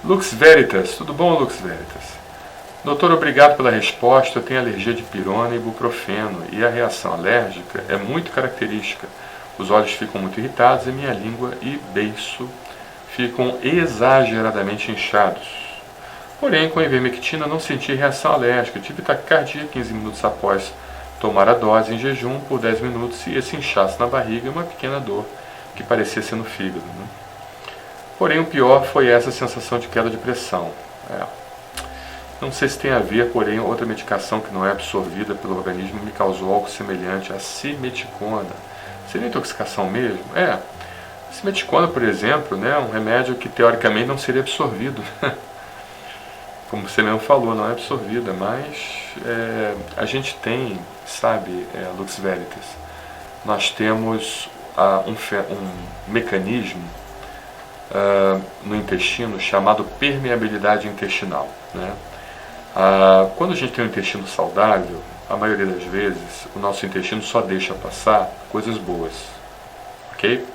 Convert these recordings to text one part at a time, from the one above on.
Lux Veritas, tudo bom, Lux Veritas? Doutor, obrigado pela resposta. Eu tenho alergia de pirona e ibuprofeno e a reação alérgica é muito característica. Os olhos ficam muito irritados e minha língua e beiço ficam exageradamente inchados. Porém, com a ivermectina não senti reação alérgica. Tive taquicardia 15 minutos após tomar a dose em jejum por 10 minutos e esse inchaço na barriga e uma pequena dor que parecia ser no fígado. Né? Porém, o pior foi essa sensação de queda de pressão. Não sei se tem a ver, porém, outra medicação que não é absorvida pelo organismo me causou algo semelhante à simeticona. Seria intoxicação mesmo? Simeticona, por exemplo, né, um remédio que teoricamente não seria absorvido. Como você mesmo falou, não é absorvida, mas a gente tem, sabe, Lux Veritas, nós temos um mecanismo no intestino chamado permeabilidade intestinal, né? Quando a gente tem um intestino saudável, a maioria das vezes o nosso intestino só deixa passar coisas boas, ok?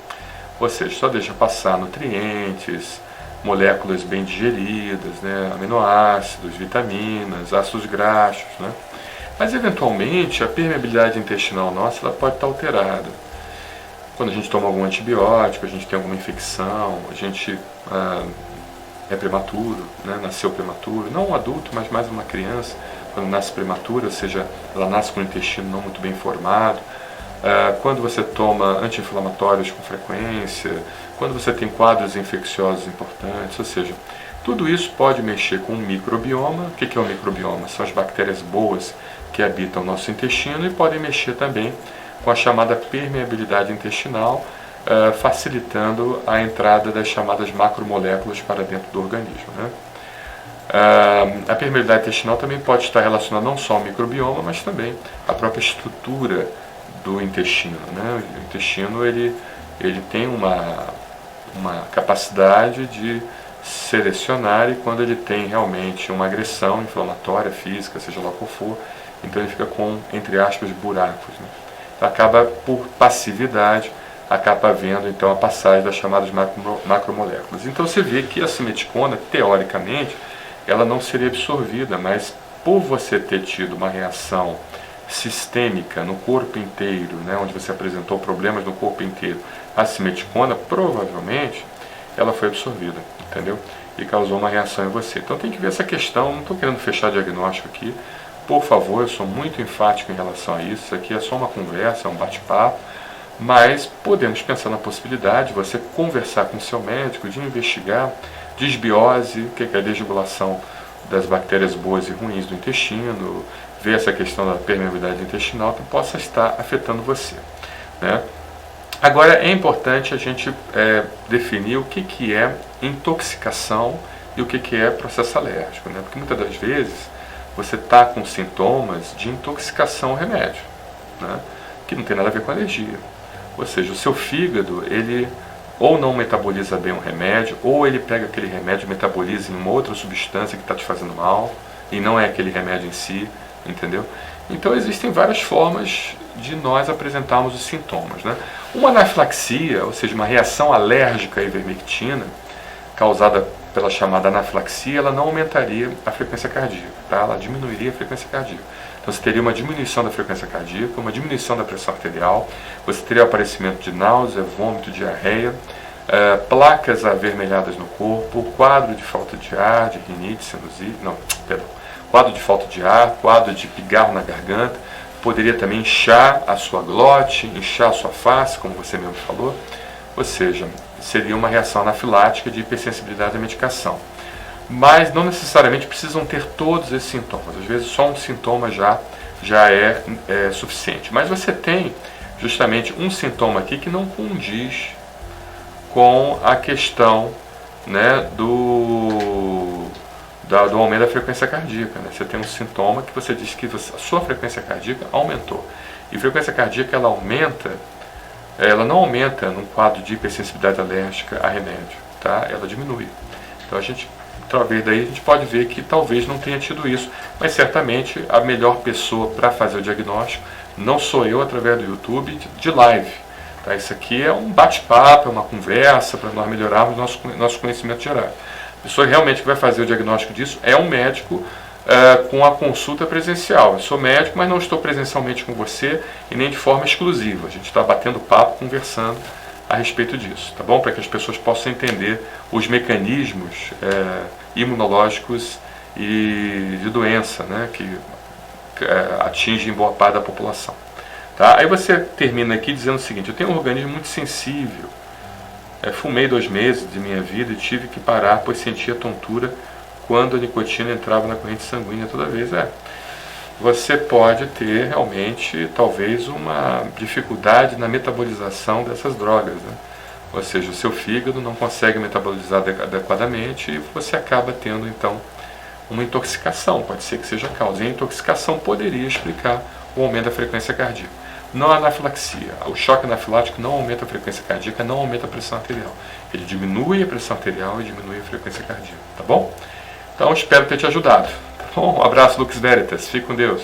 Ou seja, só deixa passar nutrientes, moléculas bem digeridas, né? Aminoácidos, vitaminas, ácidos graxos, né? Mas eventualmente a permeabilidade intestinal nossa ela pode estar alterada. Quando a gente toma algum antibiótico, a gente tem alguma infecção, a gente é prematuro, né? Nasceu prematuro, não um adulto, mas mais uma criança, quando nasce prematura, ou seja, ela nasce com o intestino não muito bem formado, quando você toma anti-inflamatórios com frequência, quando você tem quadros infecciosos importantes, ou seja, tudo isso pode mexer com o microbioma. O que é o microbioma? São as bactérias boas que habitam o nosso intestino e podem mexer também com a chamada permeabilidade intestinal, facilitando a entrada das chamadas macromoléculas para dentro do organismo. Né? A permeabilidade intestinal também pode estar relacionada não só ao microbioma, mas também à própria estrutura do intestino. Né? O intestino ele tem uma capacidade de selecionar e quando ele tem realmente uma agressão inflamatória, física, seja lá qual for, então ele fica com, entre aspas, buracos. Né? Então acaba por passividade, acaba havendo então a passagem das chamadas macromoléculas. Então você vê que a simeticona, teoricamente, ela não seria absorvida, mas por você ter tido uma reação sistêmica no corpo inteiro, né, onde você apresentou problemas no corpo inteiro, a simeticona, provavelmente, ela foi absorvida, entendeu? E causou uma reação em você. Então tem que ver essa questão, não estou querendo fechar diagnóstico aqui, por favor, eu sou muito enfático em relação a isso aqui é só uma conversa, é um bate-papo, mas podemos pensar na possibilidade de você conversar com o seu médico, de investigar disbiose, o que é a desregulação das bactérias boas e ruins do intestino, ver essa questão da permeabilidade intestinal que possa estar afetando você. Né? Agora é importante a gente definir o que é intoxicação e o que é processo alérgico, né? Porque muitas das vezes você está com sintomas de intoxicação ao remédio, né? Que não tem nada a ver com alergia. Ou seja, o seu fígado, ele ou não metaboliza bem o remédio, ou ele pega aquele remédio e metaboliza em uma outra substância que está te fazendo mal, e não é aquele remédio em si, entendeu? Então existem várias formas de nós apresentarmos os sintomas. Né? Uma anafilaxia, ou seja, uma reação alérgica à ivermectina, causada pela chamada anafilaxia, ela não aumentaria a frequência cardíaca, tá? Ela diminuiria a frequência cardíaca. Então você teria uma diminuição da frequência cardíaca, uma diminuição da pressão arterial, você teria o aparecimento de náusea, vômito, diarreia, placas avermelhadas no corpo, quadro de falta de ar, de rinite, sinusite, quadro de falta de ar, quadro de pigarro na garganta, poderia também inchar a sua glote, inchar a sua face, como você mesmo falou, ou seja, seria uma reação anafilática de hipersensibilidade à medicação. Mas não necessariamente precisam ter todos esses sintomas, às vezes só um sintoma já é suficiente. Mas você tem justamente um sintoma aqui que não condiz com a questão, né, do aumento da frequência cardíaca. Né? Você tem um sintoma que você diz que a sua frequência cardíaca aumentou. E frequência cardíaca ela aumenta, ela não aumenta num quadro de hipersensibilidade alérgica a remédio, tá? Ela diminui. Então talvez daí a gente pode ver que talvez não tenha tido isso, mas certamente a melhor pessoa para fazer o diagnóstico não sou eu através do YouTube de live. Tá? Isso aqui é um bate-papo, é uma conversa para nós melhorarmos nosso conhecimento geral. A pessoa realmente que vai fazer o diagnóstico disso é um médico com a consulta presencial. Eu sou médico, mas não estou presencialmente com você e nem de forma exclusiva. A gente está batendo papo, conversando a respeito disso, tá bom? Para que as pessoas possam entender os mecanismos imunológicos e de doença, né, que atingem boa parte da população. Tá? Aí você termina aqui dizendo o seguinte: eu tenho um organismo muito sensível. Fumei 2 meses de minha vida e tive que parar, pois sentia tontura quando a nicotina entrava na corrente sanguínea toda vez. Você pode ter realmente, talvez, uma dificuldade na metabolização dessas drogas, né? Ou seja, o seu fígado não consegue metabolizar adequadamente e você acaba tendo, então, uma intoxicação. Pode ser que seja a causa. E a intoxicação poderia explicar o aumento da frequência cardíaca. Não a anafilaxia. O choque anafilático não aumenta a frequência cardíaca, não aumenta a pressão arterial. Ele diminui a pressão arterial e diminui a frequência cardíaca. Tá bom? Então, espero ter te ajudado. Tá bom? Um abraço, Lux Veritas. Fique com Deus.